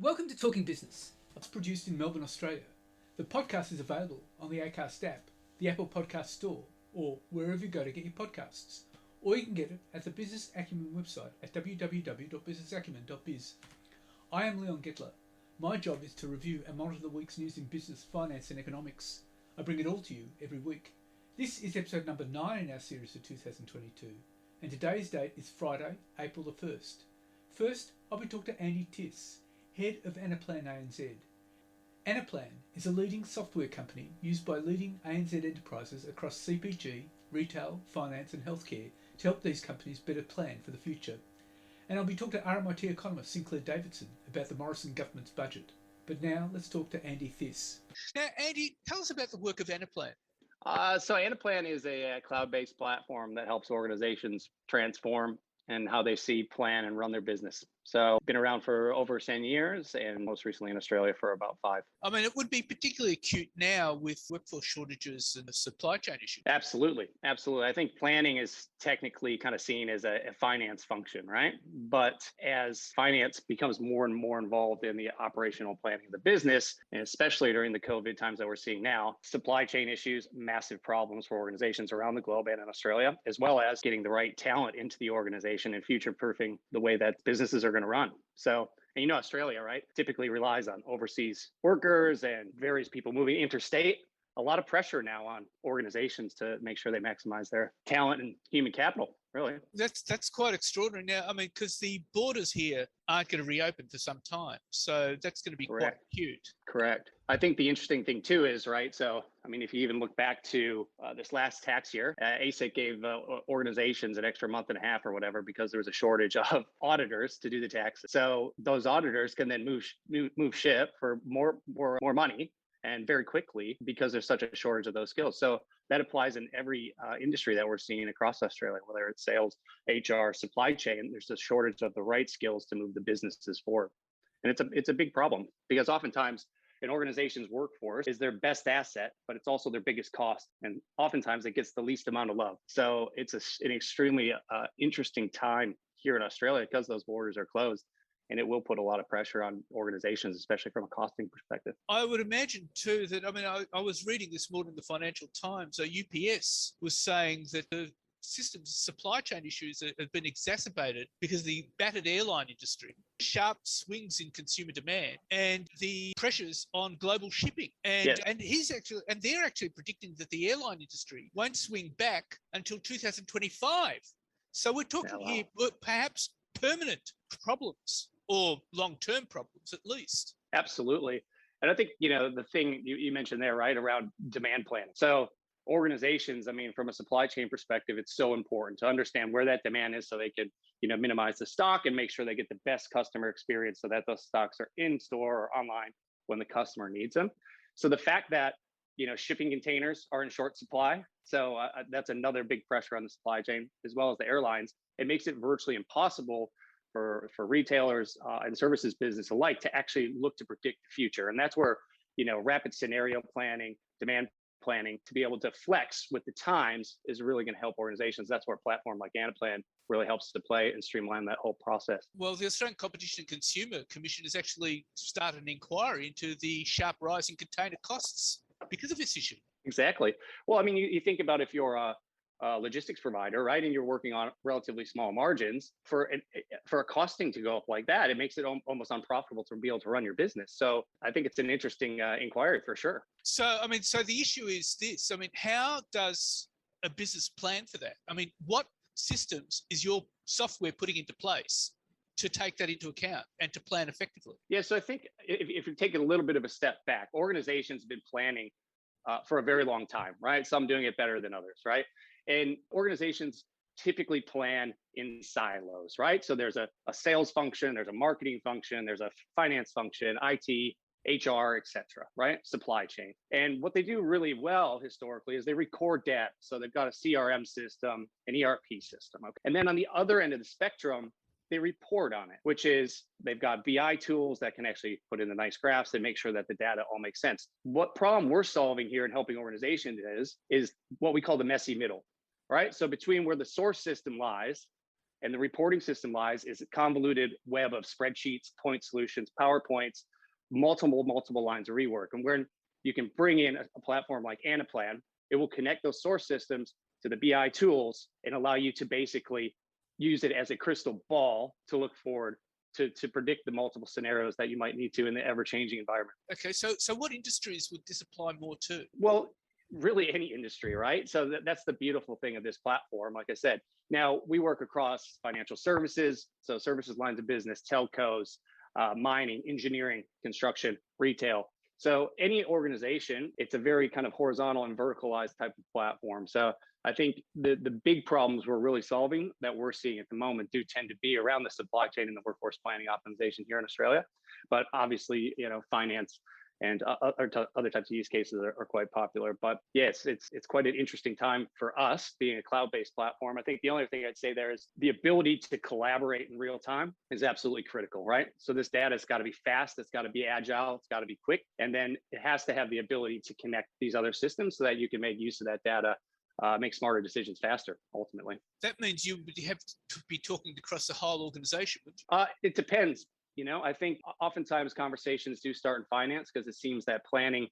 Welcome to Talking Business. It's produced in Melbourne, Australia. The podcast is available on the Acast app, the Apple Podcast Store, or wherever you go to get your podcasts. Or you can get it at the Business Acumen website at www.businessacumen.biz. I am Leon Gettler. My job is to review and monitor the week's news in business, finance and economics. I bring it all to you every week. This is episode number 9 in our series for 2022, and today's date is Friday, April the 1st. First, I'll be talking to Andy Tiss, head of Anaplan ANZ. Anaplan is a leading software company used by leading ANZ enterprises across CPG, retail, finance and healthcare to help these companies better plan for the future. And I'll be talking to RMIT economist Sinclair Davidson about the Morrison government's budget. But now let's talk to Andy Tiss. Now, Andy, tell us about the work of Anaplan. So Anaplan is a cloud-based platform that helps organizations transform and how they see, plan, and run their business. So been around for over 10 years and most recently in Australia for about 5. I mean, it would be particularly acute now with workforce shortages and the supply chain issues. Absolutely. I think planning is technically kind of seen as a finance function, right? But as finance becomes more and more involved in the operational planning of the business, and especially during the COVID times that we're seeing now, supply chain issues, massive problems for organizations around the globe and in Australia, as well as getting the right talent into the organization and future-proofing the way that businesses are going to run. So, and you know, Australia, right, typically relies on overseas workers and various people moving interstate. A lot of pressure now on organizations to make sure they maximize their talent and human capital, really. That's quite extraordinary. Now, I mean, because the borders here aren't going to reopen for some time. So that's going to be quite acute. Correct. I think the interesting thing too is, right, so, I mean, if you even look back to this last tax year, ASIC gave organizations an extra month and a half or whatever because there was a shortage of auditors to do the taxes. So those auditors can then move ship for more money and very quickly because there's such a shortage of those skills. So that applies in every industry that we're seeing across Australia, whether it's sales, HR, supply chain. There's a shortage of the right skills to move the businesses forward. And it's a big problem because oftentimes an organization's workforce is their best asset, but it's also their biggest cost. And oftentimes it gets the least amount of love. So it's an extremely interesting time here in Australia because those borders are closed. And it will put a lot of pressure on organizations, especially from a costing perspective. I would imagine too that, I mean, I was reading this morning in the Financial Times, UPS was saying that the systems supply chain issues have been exacerbated because of the battered airline industry, sharp swings in consumer demand, and the pressures on global shipping. And they're actually predicting that the airline industry won't swing back until 2025. So we're talking here perhaps permanent problems or long-term problems at least. Absolutely. And I think, you know, the thing you mentioned there, right, around demand planning. So organizations, I mean, from a supply chain perspective, it's so important to understand where that demand is so they can, you know, minimize the stock and make sure they get the best customer experience so that those stocks are in store or online when the customer needs them. So the fact that, you know, shipping containers are in short supply, so that's another big pressure on the supply chain, as well as the airlines. It makes it virtually impossible for retailers and services business alike to actually look to predict the future. And that's where, you know, rapid scenario planning, demand planning to be able to flex with the times is really going to help organizations. That's where a platform like Anaplan really helps to play and streamline that whole process. Well, the Australian Competition and Consumer Commission has actually started an inquiry into the sharp rise in container costs because of this issue. Exactly. Well, I mean, you think about if you're a logistics provider, right, and you're working on relatively small margins, for a costing to go up like that, it makes it almost unprofitable to be able to run your business. So I think it's an interesting inquiry for sure. So I mean, so the issue is this. I mean, how does a business plan for that? I mean, what systems is your software putting into place to take that into account and to plan effectively? Yeah, so I think if you take a little bit of a step back, organizations have been planning for a very long time, right? Some doing it better than others, right? And organizations typically plan in silos, right? So there's a sales function, there's a marketing function, there's a finance function, IT, HR, et cetera, right? Supply chain. And what they do really well historically is they record data. So they've got a CRM system, an ERP system. Okay? And then on the other end of the spectrum, they report on it, which is they've got BI tools that can actually put in the nice graphs and make sure that the data all makes sense. What problem we're solving here and helping organizations is what we call the messy middle, right? So between where the source system lies And the reporting system lies is a convoluted web of spreadsheets, point solutions, PowerPoints, multiple lines of rework. And where you can bring in a platform like Anaplan, it will connect those source systems to the BI tools and allow you to basically use it as a crystal ball to look forward to predict the multiple scenarios that you might need to in the ever-changing environment. Okay, so what industries would this apply more to? Well, really any industry, right? So that's the beautiful thing of this platform. Like I said, now we work across financial services, so services lines of business, telcos, mining, engineering, construction, retail. So any organization, it's a very kind of horizontal and verticalized type of platform. So I think the big problems we're really solving that we're seeing at the moment do tend to be around the supply chain and the workforce planning optimization here in Australia. But obviously, finance and other types of use cases are quite popular. But yes, it's quite an interesting time for us being a cloud-based platform. I think the only thing I'd say there is the ability to collaborate in real time is absolutely critical, right? So this data has got to be fast, it's got to be agile, it's got to be quick, and then it has to have the ability to connect these other systems so that you can make use of that data, make smarter decisions faster, ultimately. That means you would have to be talking across the whole organization. It depends. I think oftentimes conversations do start in finance because it seems that planning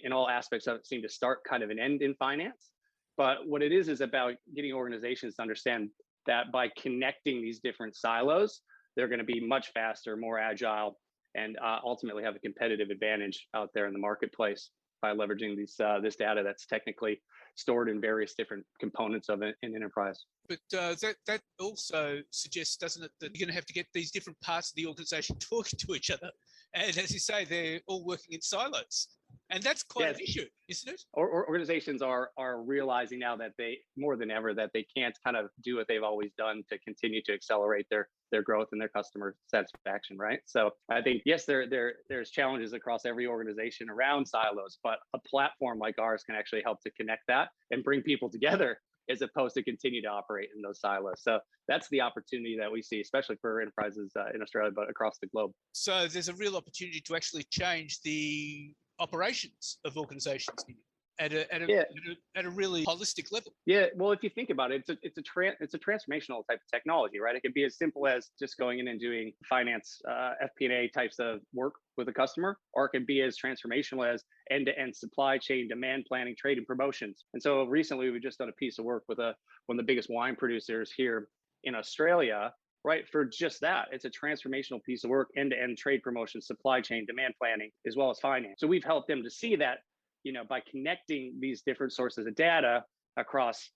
in all aspects of it seem to start kind of an end in finance. But what it is about getting organizations to understand that by connecting these different silos, they're going to be much faster, more agile, and ultimately have a competitive advantage out there in the marketplace by leveraging this data that's technically stored in various different components of an enterprise. But that also suggests, doesn't it, that you're going to have to get these different parts of the organization talking to each other. And as you say, they're all working in silos. And that's quite an issue, isn't it? Organizations are realizing now that they, more than ever, that they can't kind of do what they've always done to continue to accelerate their growth and their customer satisfaction, right? So I think, yes, there's challenges across every organization around silos, but a platform like ours can actually help to connect that and bring people together as opposed to continue to operate in those silos. So that's the opportunity that we see, especially for enterprises in Australia, but across the globe. So there's a real opportunity to actually change the operations of organizations at a really holistic level. Yeah, well, if you think about it, it's a transformational type of technology, right? It can be as simple as just going in and doing finance, FP&A types of work with a customer, or it can be as transformational as end-to-end supply chain, demand planning, trade, and promotions. And so recently, we've just done a piece of work with one of the biggest wine producers here in Australia, right? For just that, it's a transformational piece of work, end-to-end trade promotion, supply chain, demand planning, as well as finance. So we've helped them to see that, by connecting these different sources of data across,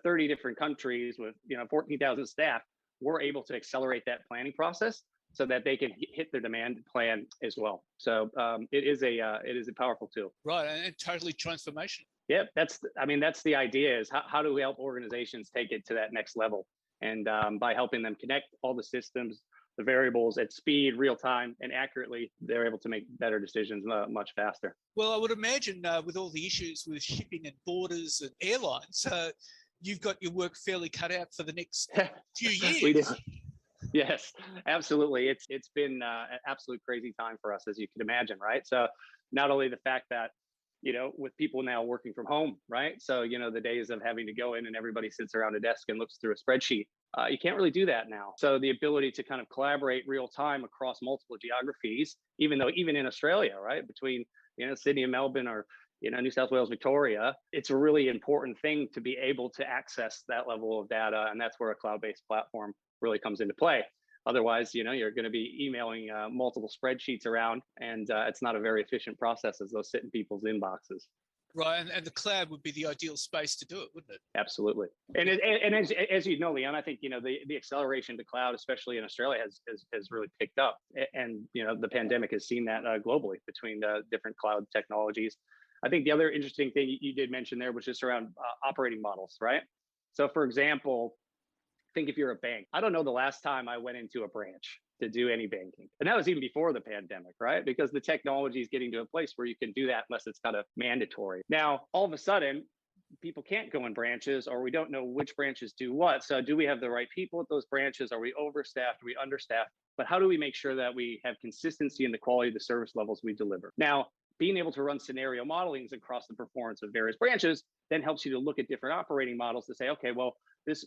30 different countries with, 14,000 staff, we're able to accelerate that planning process so that they can hit their demand plan as well. So it is a powerful tool. Right, and totally transformational. Yeah, that's the idea is how do we help organizations take it to that next level? And by helping them connect all the systems, the variables at speed, real time, and accurately, they're able to make better decisions much faster. Well, I would imagine with all the issues with shipping and borders and airlines, you've got your work fairly cut out for the next few years. We do. Yes, absolutely. It's been an absolute crazy time for us, as you can imagine, right? So not only the fact that, with people now working from home, right? So, the days of having to go in and everybody sits around a desk and looks through a spreadsheet, you can't really do that now. So the ability to kind of collaborate real time across multiple geographies, even in Australia, right? Between, Sydney and Melbourne or, New South Wales, Victoria, it's a really important thing to be able to access that level of data. And that's where a cloud-based platform really comes into play. Otherwise, you're going to be emailing multiple spreadsheets around, and it's not a very efficient process as those sit in people's inboxes. Right, and the cloud would be the ideal space to do it, wouldn't it? Absolutely. And as you know, Leon, I think the acceleration to cloud, especially in Australia, has really picked up. And the pandemic has seen that globally between the different cloud technologies. I think the other interesting thing you did mention there was just around operating models, right? So, for example, think if you're a bank. I don't know the last time I went into a branch to do any banking. And that was even before the pandemic, right? Because the technology is getting to a place where you can do that unless it's kind of mandatory. Now, all of a sudden, people can't go in branches, or we don't know which branches do what. So do we have the right people at those branches? Are we overstaffed? Are we understaffed? But how do we make sure that we have consistency in the quality of the service levels we deliver? Now, being able to run scenario modelings across the performance of various branches then helps you to look at different operating models to say, okay, well, this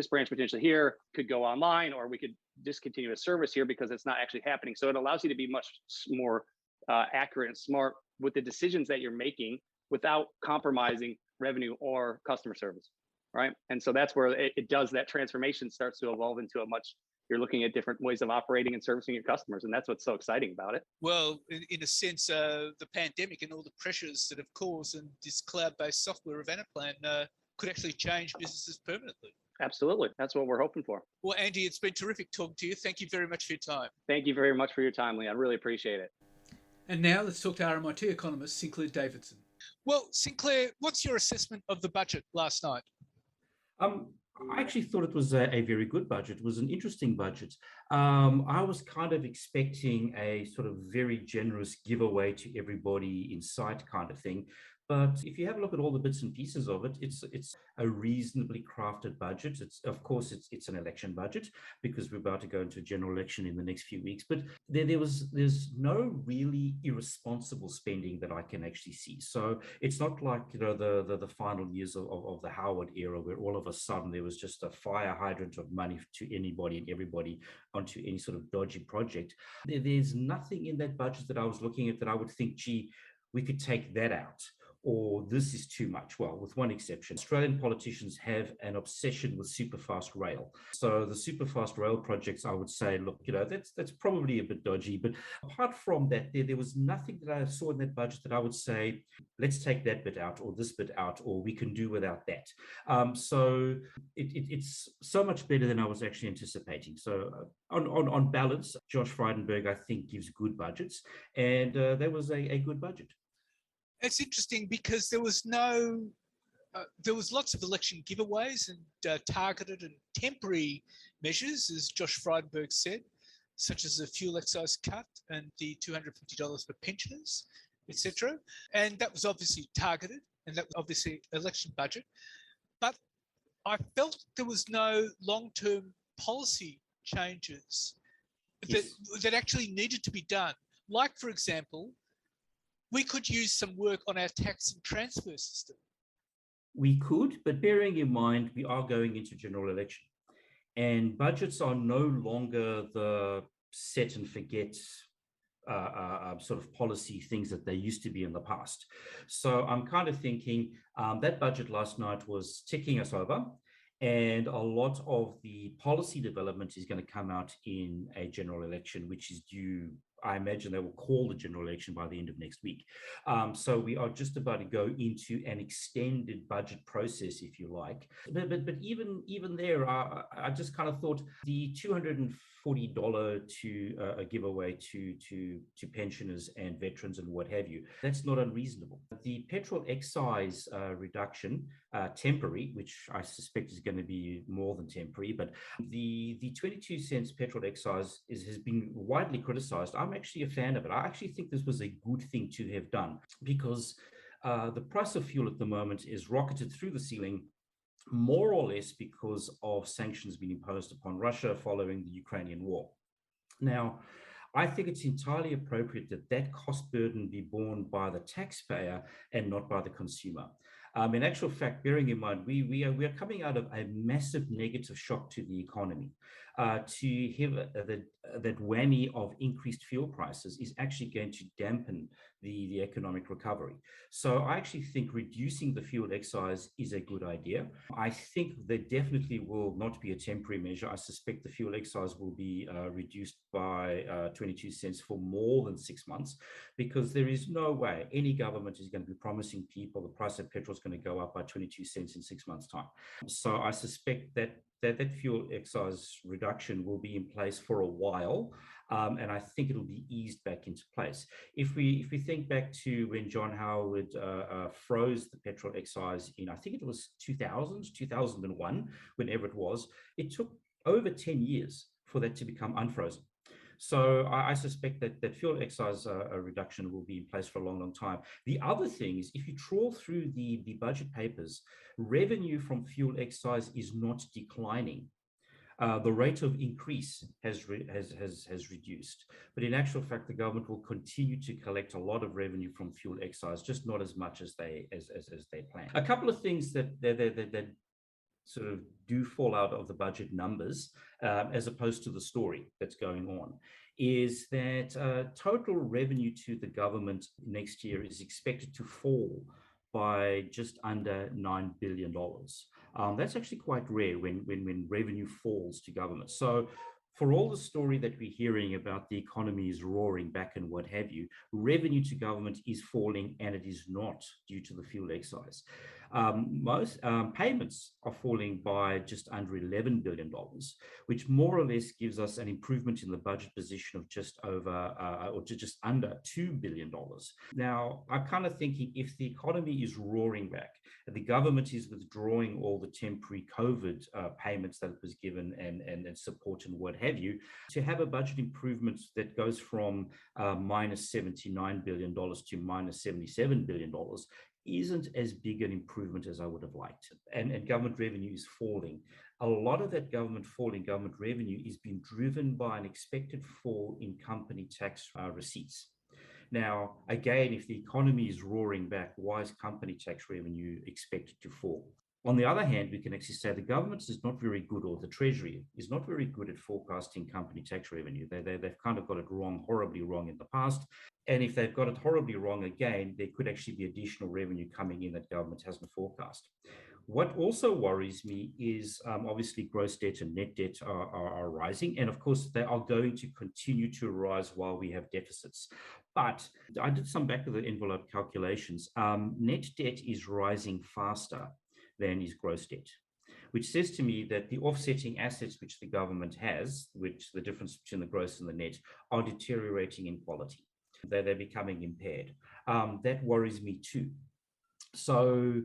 branch potentially here could go online, or we could discontinue a service here because it's not actually happening. So it allows you to be much more accurate and smart with the decisions that you're making without compromising revenue or customer service, right? And so that's where it does, that transformation starts to evolve into a much, you're looking at different ways of operating and servicing your customers. And that's what's so exciting about it. Well, in a sense, the pandemic and all the pressures that have caused, and this cloud-based software of Anaplan could actually change businesses permanently. Absolutely. That's what we're hoping for. Well, Andy, it's been terrific talking to you. Thank you very much for your time. Thank you very much for your time, Lee. I really appreciate it. And now let's talk to RMIT economist Sinclair Davidson. Well, Sinclair, what's your assessment of the budget last night? I actually thought it was a very good budget. It was an interesting budget. I was kind of expecting a sort of very generous giveaway to everybody in sight kind of thing. But if you have a look at all the bits and pieces of it, it's a reasonably crafted budget. Of course, it's an election budget because we're about to go into a general election in the next few weeks. But there's no really irresponsible spending that I can actually see. So it's not like the final years of the Howard era where all of a sudden there was just a fire hydrant of money to anybody and everybody onto any sort of dodgy project. There's nothing in that budget that I was looking at that I would think, gee, we could take that out, or this is too much. Well, with one exception, Australian politicians have an obsession with superfast rail. So the superfast rail projects, I would say, look, that's probably a bit dodgy. But apart from that, there was nothing that I saw in that budget that I would say, let's take that bit out, or this bit out, or we can do without that. So it's so much better than I was actually anticipating. So on balance, Josh Frydenberg, I think, gives good budgets, and that was a good budget. It's interesting because there was lots of election giveaways and targeted and temporary measures, as Josh Frydenberg said, such as the fuel excise cut and the $250 for pensioners, etc. And that was obviously targeted, and that was obviously election budget. But I felt there was no long-term policy changes that actually needed to be done. Like, for example, we could use some work on our tax and transfer system. We could, but bearing in mind, we are going into general election, and budgets are no longer the set and forget sort of policy things that they used to be in the past. So I'm kind of thinking that budget last night was ticking us over, and a lot of the policy development is going to come out in a general election, which is due. I imagine they will call the general election by the end of next week. So we are just about to go into an extended budget process, if you like. But even there, I just kind of thought the $240 to a giveaway to pensioners and veterans and what have you, that's not unreasonable. The petrol excise reduction, temporary, which I suspect is going to be more than temporary, but the 22 cents petrol excise has been widely criticized. I'm actually a fan of it. I actually think this was a good thing to have done because the price of fuel at the moment is rocketed through the ceiling, more or less because of sanctions being imposed upon Russia following the Ukrainian war. Now, I think it's entirely appropriate that that cost burden be borne by the taxpayer and not by the consumer. In actual fact, bearing in mind, we are coming out of a massive negative shock to the economy. To have that whammy of increased fuel prices is actually going to dampen the economic recovery. So I actually think reducing the fuel excise is a good idea. I think there definitely will not be a temporary measure. I suspect the fuel excise will be reduced by 22 cents for more than 6 months, because there is no way any government is going to be promising people the price of petrol is going to go up by 22 cents in 6 months' time. So I suspect that fuel excise reduction will be in place for a while, and I think it'll be eased back into place. If we think back to when John Howard froze the petrol excise in, I think it was 2001, whenever it was, it took over 10 years for that to become unfrozen. So I suspect that fuel excise reduction will be in place for a long, long time. The other thing is, if you trawl through the budget papers, revenue from fuel excise is not declining. The rate of increase has reduced, but in actual fact, the government will continue to collect a lot of revenue from fuel excise, just not as much as they plan. A couple of things that sort of do fall out of the budget numbers, as opposed to the story that's going on, is that total revenue to the government next year is expected to fall by just under $9 billion. That's actually quite rare when revenue falls to government. So for all the story that we're hearing about the economy is roaring back and what have you, revenue to government is falling, and it is not due to the fuel excise. Most payments are falling by just under $11 billion, which more or less gives us an improvement in the budget position of just over or just under $2 billion. Now, I'm kind of thinking, if the economy is roaring back, the government is withdrawing all the temporary COVID payments that it was given and support and what have you, to have a budget improvement that goes from minus $79 billion to minus $77 billion isn't as big an improvement as I would have liked. And government revenue is falling. A lot of that falling government revenue is being driven by an expected fall in company tax receipts. Now, again, if the economy is roaring back, why is company tax revenue expected to fall? On the other hand, we can actually say the government is not very good, or the Treasury is not very good at forecasting company tax revenue. They've kind of got it wrong, horribly wrong in the past. And if they've got it horribly wrong again, there could actually be additional revenue coming in that government hasn't forecast. What also worries me is obviously gross debt and net debt are rising. And of course, they are going to continue to rise while we have deficits. But I did some back of the envelope calculations. Net debt is rising faster than is gross debt, which says to me that the offsetting assets which the government has, which the difference between the gross and the net, are deteriorating in quality. They're becoming impaired. That worries me too. So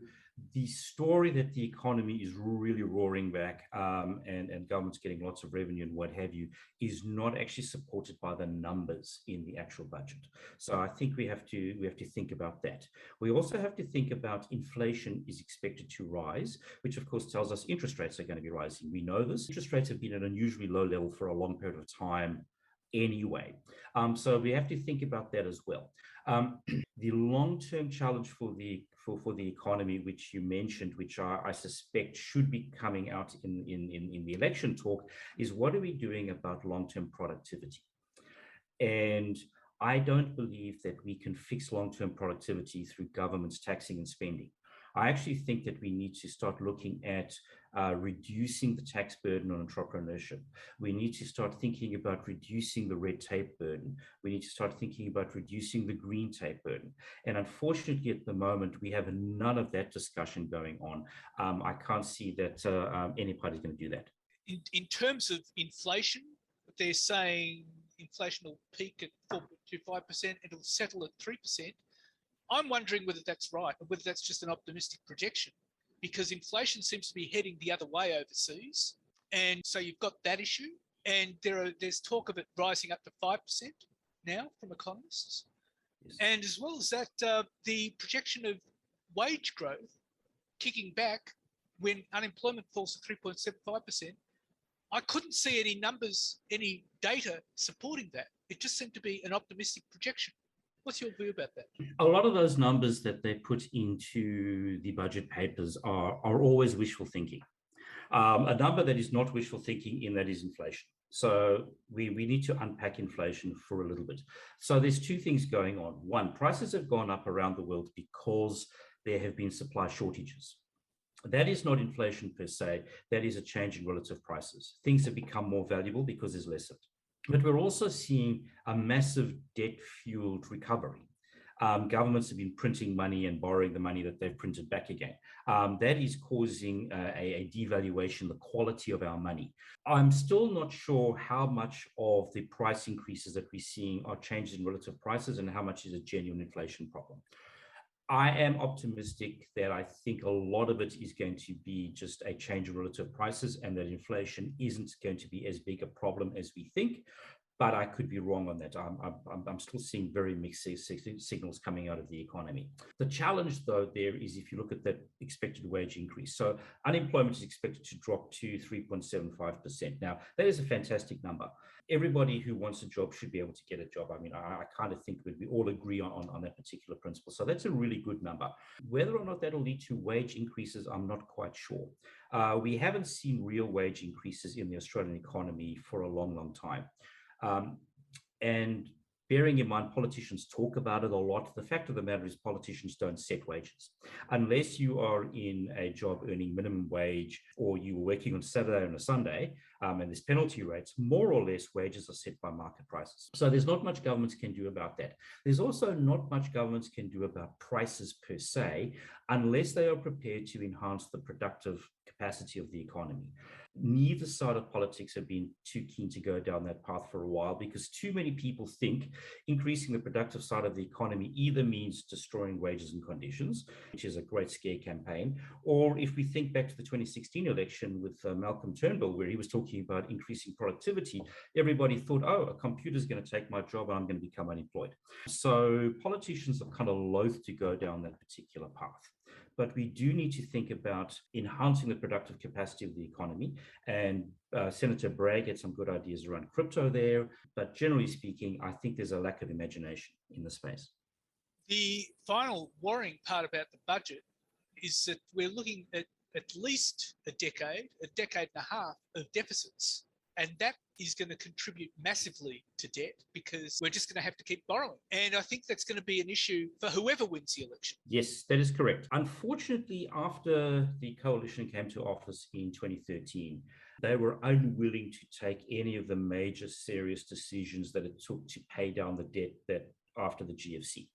the story that the economy is really roaring back and government's getting lots of revenue and what have you is not actually supported by the numbers in the actual budget. So I think we have to think about that. We also have to think about inflation is expected to rise, which of course tells us interest rates are going to be rising. We know this. Interest rates have been at an unusually low level for a long period of time anyway. So we have to think about that as well. The long-term challenge for the economy, which you mentioned, which I suspect should be coming out in the election talk, is what are we doing about long-term productivity? And I don't believe that we can fix long-term productivity through government's taxing and spending. I actually think that we need to start looking at reducing the tax burden on entrepreneurship. We need to start thinking about reducing the red tape burden. We need to start thinking about reducing the green tape burden. And unfortunately, at the moment, we have none of that discussion going on. I can't see that anybody's going to do that. In terms of inflation, they're saying inflation will peak at 4.25% and it'll settle at 3%. I'm wondering whether that's right, or whether that's just an optimistic projection, because inflation seems to be heading the other way overseas. And so you've got that issue. And there's talk of it rising up to 5% now from economists. Yes. And as well as that, the projection of wage growth kicking back when unemployment falls to 3.75%, I couldn't see any numbers, any data supporting that. It just seemed to be an optimistic projection. What's your view about that? A lot of those numbers that they put into the budget papers are always wishful thinking. A number that is not wishful thinking in that is inflation. So we need to unpack inflation for a little bit. So there's two things going on. One, prices have gone up around the world because there have been supply shortages. That is not inflation per se. That is a change in relative prices. Things have become more valuable because there's less of it. But we're also seeing a massive debt-fueled recovery. Governments have been printing money and borrowing the money that they've printed back again. That is causing a devaluation, the quality of our money. I'm still not sure how much of the price increases that we're seeing are changes in relative prices and how much is a genuine inflation problem. I am optimistic that I think a lot of it is going to be just a change in relative prices and that inflation isn't going to be as big a problem as we think. but I could be wrong on that. I'm still seeing very mixed signals coming out of the economy. The challenge, though, there is if you look at that expected wage increase. So unemployment is expected to drop to 3.75%. Now, that is a fantastic number. Everybody who wants a job should be able to get a job. I mean, I kind of think we all agree on that particular principle. So that's a really good number. Whether or not that'll lead to wage increases, I'm not quite sure. We haven't seen real wage increases in the Australian economy for a long, long time. And bearing in mind, politicians talk about it a lot. The fact of the matter is politicians don't set wages. Unless you are in a job earning minimum wage or you were working on Saturday and a Sunday, and there's penalty rates, more or less wages are set by market prices. So there's not much governments can do about that. There's also not much governments can do about prices per se, unless they are prepared to enhance the productive capacity of the economy. Neither side of politics have been too keen to go down that path for a while because too many people think increasing the productive side of the economy either means destroying wages and conditions, which is a great scare campaign, or if we think back to the 2016 election with Malcolm Turnbull, where he was talking about increasing productivity, everybody thought, oh, a computer's going to take my job and I'm going to become unemployed. So politicians are kind of loath to go down that particular path. But we do need to think about enhancing the productive capacity of the economy. And Senator Bragg had some good ideas around crypto there. But generally speaking, I think there's a lack of imagination in the space. The final worrying part about the budget is that we're looking at least a decade and a half of deficits. And that is going to contribute massively to debt because we're just going to have to keep borrowing. And I think that's going to be an issue for whoever wins the election. Yes, that is correct. Unfortunately, after the coalition came to office in 2013, they were unwilling to take any of the major serious decisions that it took to pay down the debt that after the GFC.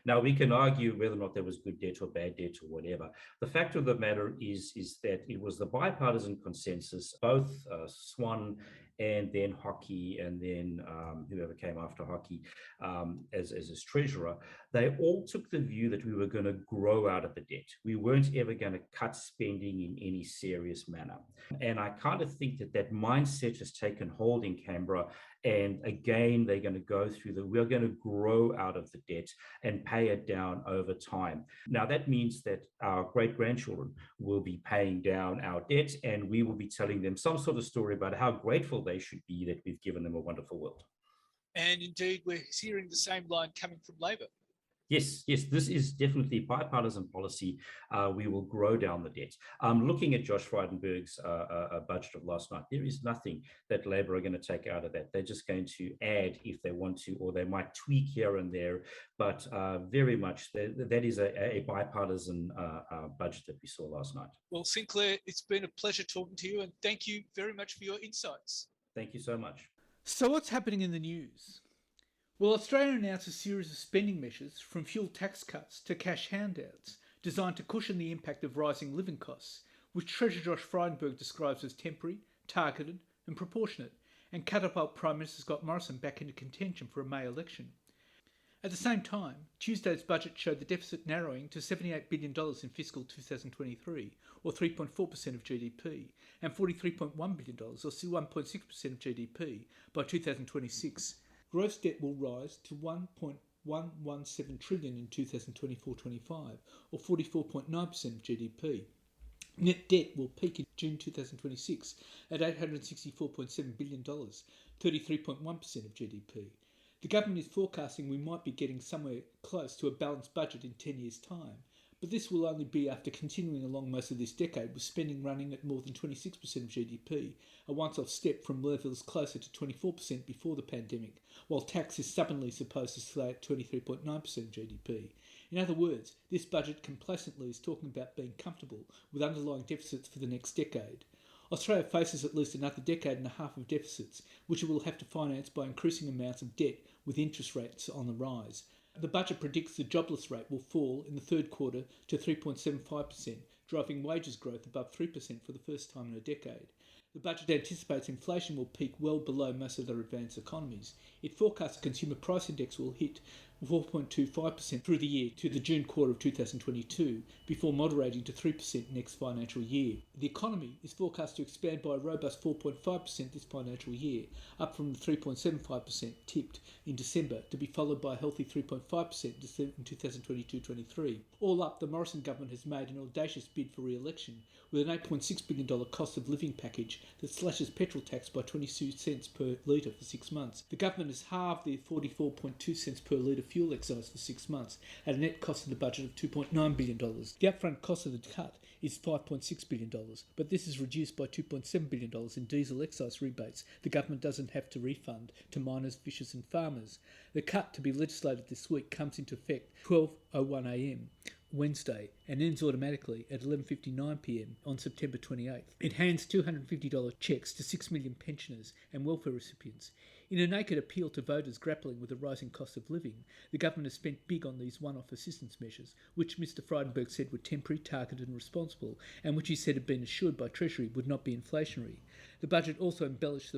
Now, we can argue whether or not there was good debt or bad debt or whatever. The fact of the matter is that it was the bipartisan consensus, both Swan and then Hockey and then whoever came after Hockey as his treasurer, they all took the view that we were going to grow out of the debt. We weren't ever going to cut spending in any serious manner. And I kind of think that mindset has taken hold in Canberra. And again, they're going to go through we're going to grow out of the debt and pay it down over time. Now, that means that our great-grandchildren will be paying down our debt and we will be telling them some sort of story about how grateful they should be that we've given them a wonderful world. And indeed, we're hearing the same line coming from Labor. Yes, this is definitely bipartisan policy. We will grow down the debt. Looking at Josh Frydenberg's budget of last night, there is nothing that Labor are going to take out of that. They're just going to add if they want to, or they might tweak here and there, but very much that is a bipartisan budget that we saw last night. Well, Sinclair, it's been a pleasure talking to you, and thank you very much for your insights. Thank you so much. So what's happening in the news? Well, Australia announced a series of spending measures from fuel tax cuts to cash handouts designed to cushion the impact of rising living costs, which Treasurer Josh Frydenberg describes as temporary, targeted and proportionate, and catapult Prime Minister Scott Morrison back into contention for a May election. At the same time, Tuesday's budget showed the deficit narrowing to $78 billion in fiscal 2023, or 3.4% of GDP, and $43.1 billion, or 1.6% of GDP, by 2026. Gross debt will rise to $1.117 trillion in 2024-25, or 44.9% of GDP. Net debt will peak in June 2026 at $864.7 billion, 33.1% of GDP. The government is forecasting we might be getting somewhere close to a balanced budget in 10 years' time, but this will only be after continuing along most of this decade with spending running at more than 26% of GDP, a once-off step from levels closer to 24% before the pandemic, while tax is stubbornly supposed to stay at 23.9% of GDP. In other words, this budget complacently is talking about being comfortable with underlying deficits for the next decade. Australia faces at least another decade and a half of deficits, which it will have to finance by increasing amounts of debt with interest rates on the rise. The budget predicts the jobless rate will fall in the third quarter to 3.75%, driving wages growth above 3% for the first time in a decade. The budget anticipates inflation will peak well below most other advanced economies. It forecasts the consumer price index will hit 4.25% through the year to the June quarter of 2022, before moderating to 3% next financial year. The economy is forecast to expand by a robust 4.5% this financial year, up from the 3.75% tipped in December, to be followed by a healthy 3.5% in 2022-23. All up, the Morrison government has made an audacious bid for re-election, with an $8.6 billion cost of living package that slashes petrol tax by 22 cents per litre for 6 months. The government has halved the 44.2 cents per litre fuel excise for 6 months, at a net cost of the budget of $2.9 billion. The upfront cost of the cut is $5.6 billion, but this is reduced by $2.7 billion in diesel excise rebates the government doesn't have to refund to miners, fishers and farmers. The cut, to be legislated this week, comes into effect 12:01am Wednesday and ends automatically at 11:59pm on September 28th. It hands $250 cheques to 6 million pensioners and welfare recipients. In a naked appeal to voters grappling with the rising cost of living, the government has spent big on these one-off assistance measures, which Mr Frydenberg said were temporary, targeted and responsible, and which he said had been assured by Treasury would not be inflationary. The budget also embellished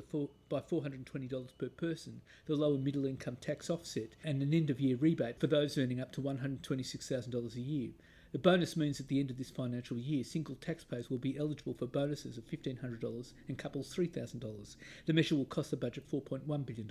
by $420 per person, the lower middle income tax offset, and an end-of-year rebate for those earning up to $126,000 a year. The bonus means at the end of this financial year, single taxpayers will be eligible for bonuses of $1,500 and couples $3,000. The measure will cost the budget $4.1 billion.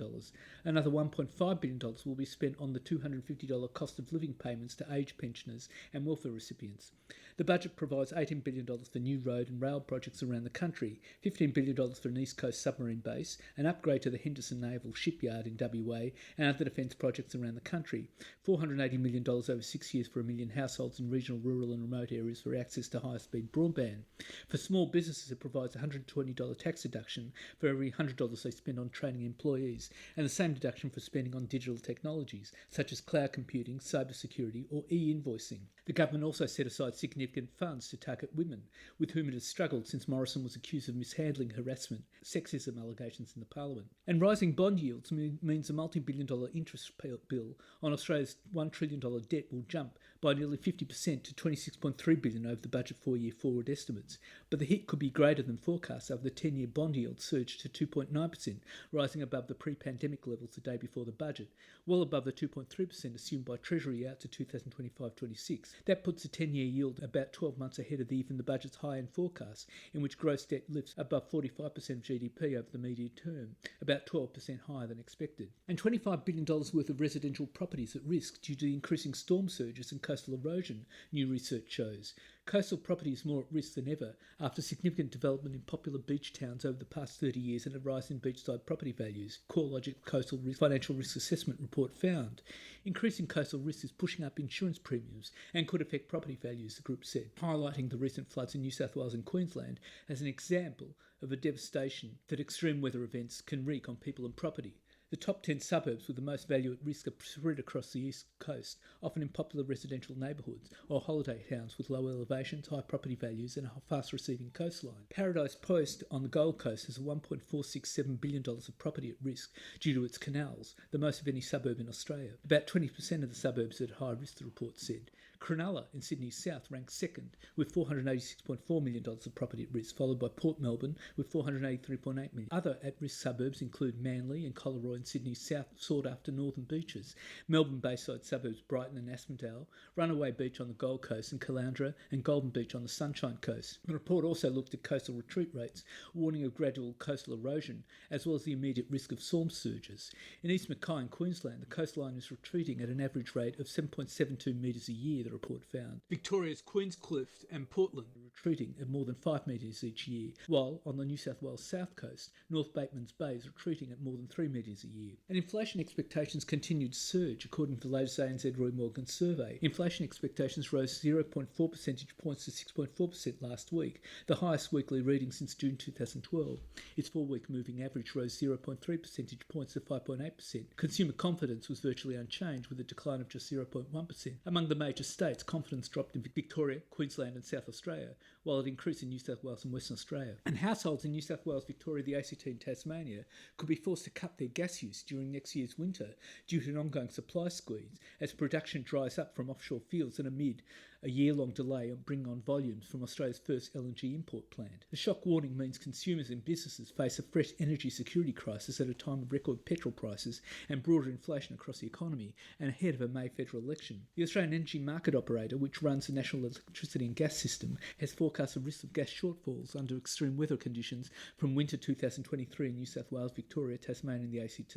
Another $1.5 billion will be spent on the $250 cost of living payments to aged pensioners and welfare recipients. The budget provides $18 billion for new road and rail projects around the country, $15 billion for an East Coast submarine base, an upgrade to the Henderson Naval Shipyard in WA and other defence projects around the country, $480 million over 6 years for 1 million households in regional, rural and remote areas for access to high-speed broadband. For small businesses, it provides a $120 tax deduction for every $100 they spend on training employees, and the same deduction for spending on digital technologies, such as cloud computing, cybersecurity or e-invoicing. The government also set aside significant funds to target women, with whom it has struggled since Morrison was accused of mishandling, harassment, sexism allegations in the Parliament. And rising bond yields means a multi-billion-dollar interest bill on Australia's $1 trillion debt will jump by nearly 50% to $26.3 billion over the budget 4-year forward estimates. But the hit could be greater than forecast after the 10-year bond yield surged to 2.9%, rising above the pre-pandemic levels the day before the budget, well above the 2.3% assumed by Treasury out to 2025-26. That puts the 10-year yield about 12 months ahead of even the budget's high-end forecast, in which gross debt lifts above 45% of GDP over the medium term, about 12% higher than expected. And $25 billion worth of residential properties at risk due to increasing storm surges and coastal erosion, new research shows. Coastal property is more at risk than ever after significant development in popular beach towns over the past 30 years and a rise in beachside property values, CoreLogic Coastal Financial Risk Assessment report found. Increasing coastal risk is pushing up insurance premiums and could affect property values, the group said, highlighting the recent floods in New South Wales and Queensland as an example of the devastation that extreme weather events can wreak on people and property. The top 10 suburbs with the most value at risk are spread across the east coast, often in popular residential neighbourhoods or holiday towns with low elevations, high property values and a fast-receiving coastline. Paradise Post on the Gold Coast has $1.467 billion of property at risk due to its canals, the most of any suburb in Australia. About 20% of the suburbs are at high risk, the report said. Cronulla in Sydney's south ranks second with $486.4 million of property at risk, followed by Port Melbourne with $483.8 million. Other at-risk suburbs include Manly and Collaroy in Sydney's south sought-after northern beaches, Melbourne Bayside suburbs Brighton and Aspendale, Runaway Beach on the Gold Coast and Caloundra, and Golden Beach on the Sunshine Coast. The report also looked at coastal retreat rates, warning of gradual coastal erosion, as well as the immediate risk of storm surges. In East Mackay in Queensland, the coastline is retreating at an average rate of 7.72 metres a year, the report found. Victoria's Queenscliff and Portland are retreating at more than 5 metres each year, while on the New South Wales south coast, North Bateman's Bay is retreating at more than 3 metres a year. And inflation expectations continued to surge, according to the latest ANZ-Roy Morgan survey. Inflation expectations rose 0.4 percentage points to 6.4% last week, the highest weekly reading since June 2012. Its 4-week moving average rose 0.3 percentage points to 5.8%. Consumer confidence was virtually unchanged, with a decline of just 0.1%. Among the major states, confidence dropped in Victoria, Queensland and South Australia, while it increased in New South Wales and Western Australia. And households in New South Wales, Victoria, the ACT and Tasmania could be forced to cut their gas use during next year's winter due to an ongoing supply squeeze as production dries up from offshore fields and amid a year-long delay on bringing on volumes from Australia's first LNG import plant. The shock warning means consumers and businesses face a fresh energy security crisis at a time of record petrol prices and broader inflation across the economy and ahead of a May federal election. The Australian Energy Market Operator, which runs the national electricity and gas system, has forecast a risk of gas shortfalls under extreme weather conditions from winter 2023 in New South Wales, Victoria, Tasmania and the ACT,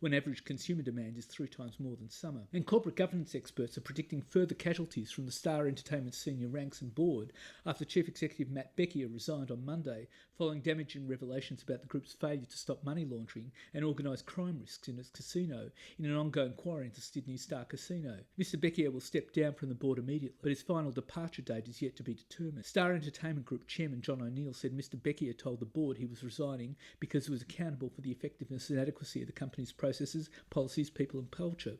when average consumer demand is 3 times more than summer. And corporate governance experts are predicting further casualties from the Star Entertainment senior ranks and board after Chief Executive Matt Beckier resigned on Monday following damaging revelations about the group's failure to stop money laundering and organised crime risks in its casino in an ongoing inquiry into Sydney Star Casino. Mr Beckier will step down from the board immediately, but his final departure date is yet to be determined. Star Entertainment Group Chairman John O'Neill said Mr Beckier told the board he was resigning because he was accountable for the effectiveness and adequacy of the company's processes, policies, people and culture.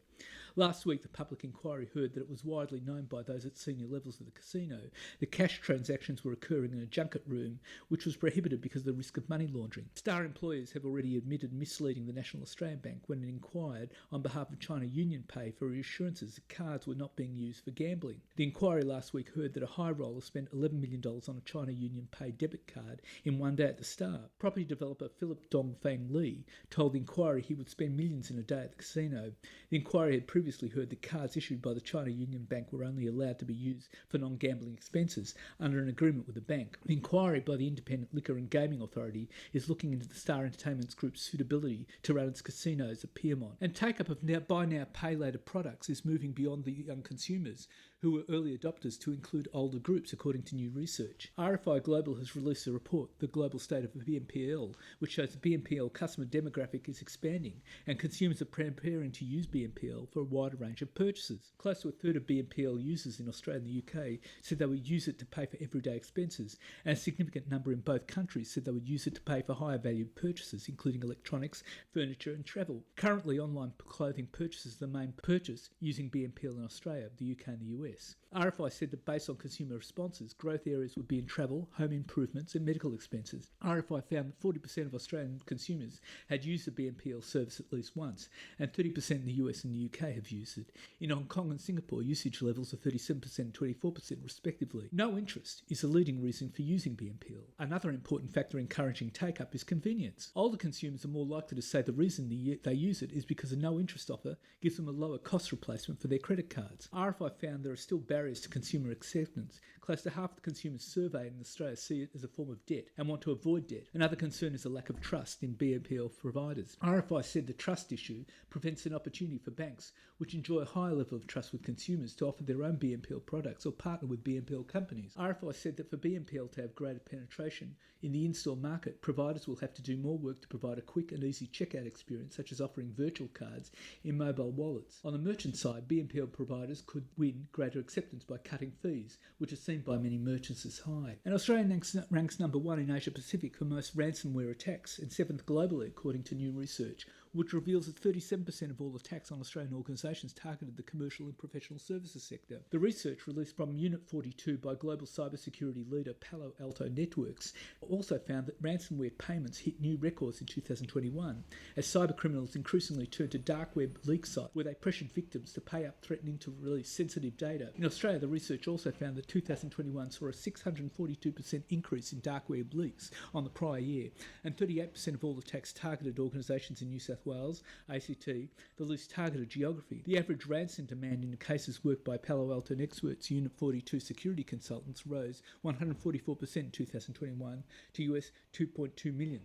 Last week, the public inquiry heard that it was widely known by those at senior levels of the casino that cash transactions were occurring in a junket room, which was prohibited because of the risk of money laundering. Star employers have already admitted misleading the National Australian Bank when it inquired on behalf of China Union Pay for reassurances that cards were not being used for gambling. The inquiry last week heard that a high roller spent $11 million on a China Union Pay debit card in one day at the Star. Property developer Philip Dongfang Lee told the inquiry he would spend millions in a day at the casino. The inquiry had previously heard that cards issued by the China Union Bank were only allowed to be used for non-gambling expenses under an agreement with the bank. The inquiry by the Independent Liquor and Gaming Authority is looking into the Star Entertainment Group's suitability to run its casinos at Pyrmont. And take-up of buy now, pay later products is moving beyond the young consumers who were early adopters to include older groups, according to new research. RFI Global has released a report, The Global State of BNPL, which shows the BNPL customer demographic is expanding and consumers are preparing to use BNPL for a wider range of purchases. Close to a third of BNPL users in Australia and the UK said they would use it to pay for everyday expenses, and a significant number in both countries said they would use it to pay for higher valued purchases, including electronics, furniture and travel. Currently, online clothing purchases are the main purchase using BNPL in Australia, the UK and the US. RFI said that based on consumer responses, growth areas would be in travel, home improvements and medical expenses. RFI found that 40% of Australian consumers had used the BNPL service at least once, and 30% in the US and the UK have used it. In Hong Kong and Singapore, usage levels are 37% and 24% respectively. No interest is a leading reason for using BNPL. Another important factor encouraging take-up is convenience. Older consumers are more likely to say the reason they use it is because a no-interest offer gives them a lower cost replacement for their credit cards. RFI found there are still barriers to consumer acceptance. Close to half the consumers surveyed in Australia see it as a form of debt and want to avoid debt. Another concern is a lack of trust in BNPL providers. RFI said the trust issue prevents an opportunity for banks, which enjoy a higher level of trust with consumers, to offer their own BNPL products or partner with BNPL companies. RFI said that for BNPL to have greater penetration in the in-store market, providers will have to do more work to provide a quick and easy checkout experience, such as offering virtual cards in mobile wallets. On the merchant side, BNPL providers could win greater acceptance by cutting fees, which are seen by many merchants as high. And Australia ranks number 1 in Asia Pacific for most ransomware attacks and 7th globally, according to new research, which reveals that 37% of all attacks on Australian organisations targeted the commercial and professional services sector. The research released from Unit 42 by global cybersecurity leader Palo Alto Networks also found that ransomware payments hit new records in 2021 as cybercriminals increasingly turned to dark web leak sites where they pressured victims to pay up, threatening to release sensitive data. In Australia, the research also found that 2021 saw a 642% increase in dark web leaks on the prior year, and 38% of all attacks targeted organisations in New South Wales, ACT, the least targeted geography. The average ransom demand in the cases worked by Palo Alto Networks Unit 42 security consultants rose 144% in 2021 to US $2.2 million.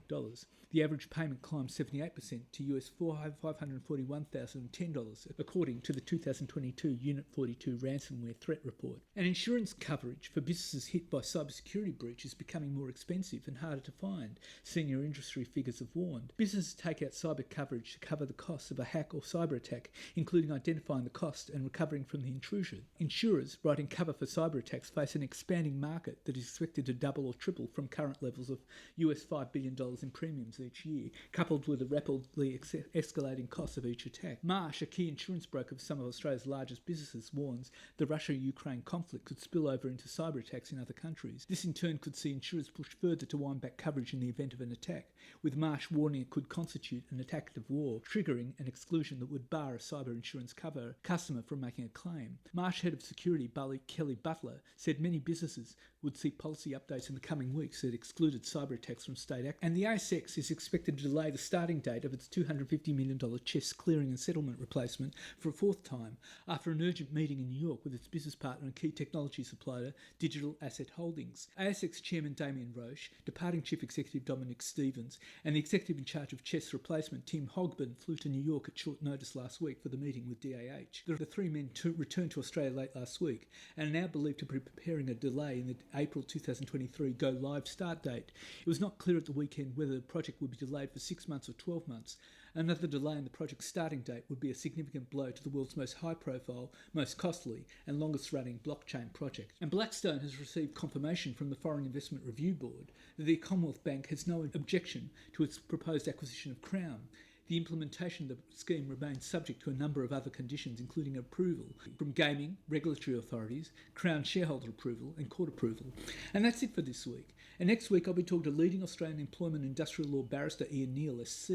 The average payment climbed 78% to US $541,010, according to the 2022 Unit 42 ransomware threat report. And insurance coverage for businesses hit by cybersecurity breach is becoming more expensive and harder to find, senior industry figures have warned. Businesses take out cyber cover coverage to cover the costs of a hack or cyber attack, including identifying the cost and recovering from the intrusion. Insurers writing cover for cyber attacks face an expanding market that is expected to double or triple from current levels of US $5 billion in premiums each year, coupled with the rapidly escalating costs of each attack. Marsh, a key insurance broker for some of Australia's largest businesses, warns the Russia-Ukraine conflict could spill over into cyber attacks in other countries. This in turn could see insurers push further to wind back coverage in the event of an attack, with Marsh warning it could constitute an act of war, triggering an exclusion that would bar a cyber insurance customer from making a claim. Marsh Head of Security Kelly Butler said many businesses would see policy updates in the coming weeks that excluded cyber attacks from state act. And the ASX is expected to delay the starting date of its $250 million CHESS clearing and settlement replacement for a fourth time after an urgent meeting in New York with its business partner and key technology supplier, Digital Asset Holdings. ASX Chairman Damien Roche, departing Chief Executive Dominic Stevens, and the executive in charge of CHESS replacement, Tim Hogben, flew to New York at short notice last week for the meeting with DAH. The three men returned to Australia late last week and are now believed to be preparing a delay in the April 2023 go-live start date. It was not clear at the weekend whether the project would be delayed for 6 months or 12 months. Another delay in the project's starting date would be a significant blow to the world's most high-profile, most costly and longest-running blockchain project. And Blackstone has received confirmation from the Foreign Investment Review Board that the Commonwealth Bank has no objection to its proposed acquisition of Crown. The implementation of the scheme remains subject to a number of other conditions, including approval from gaming, regulatory authorities, Crown shareholder approval and court approval. And that's it for this week. And next week I'll be talking to leading Australian employment and industrial law barrister Ian Neal, SC,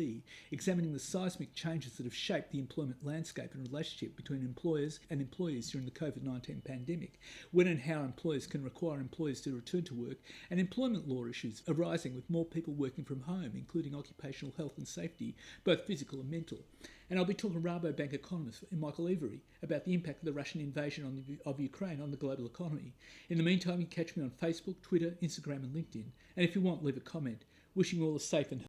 examining the seismic changes that have shaped the employment landscape and relationship between employers and employees during the COVID-19 pandemic, when and how employers can require employees to return to work, and employment law issues arising with more people working from home, including occupational health and safety, both physical and mental. And I'll be talking to Rabobank economist Michael Every about the impact of the Russian invasion of Ukraine on the global economy. In the meantime, you can catch me on Facebook, Twitter, Instagram and LinkedIn. And if you want, leave a comment. Wishing you all a safe and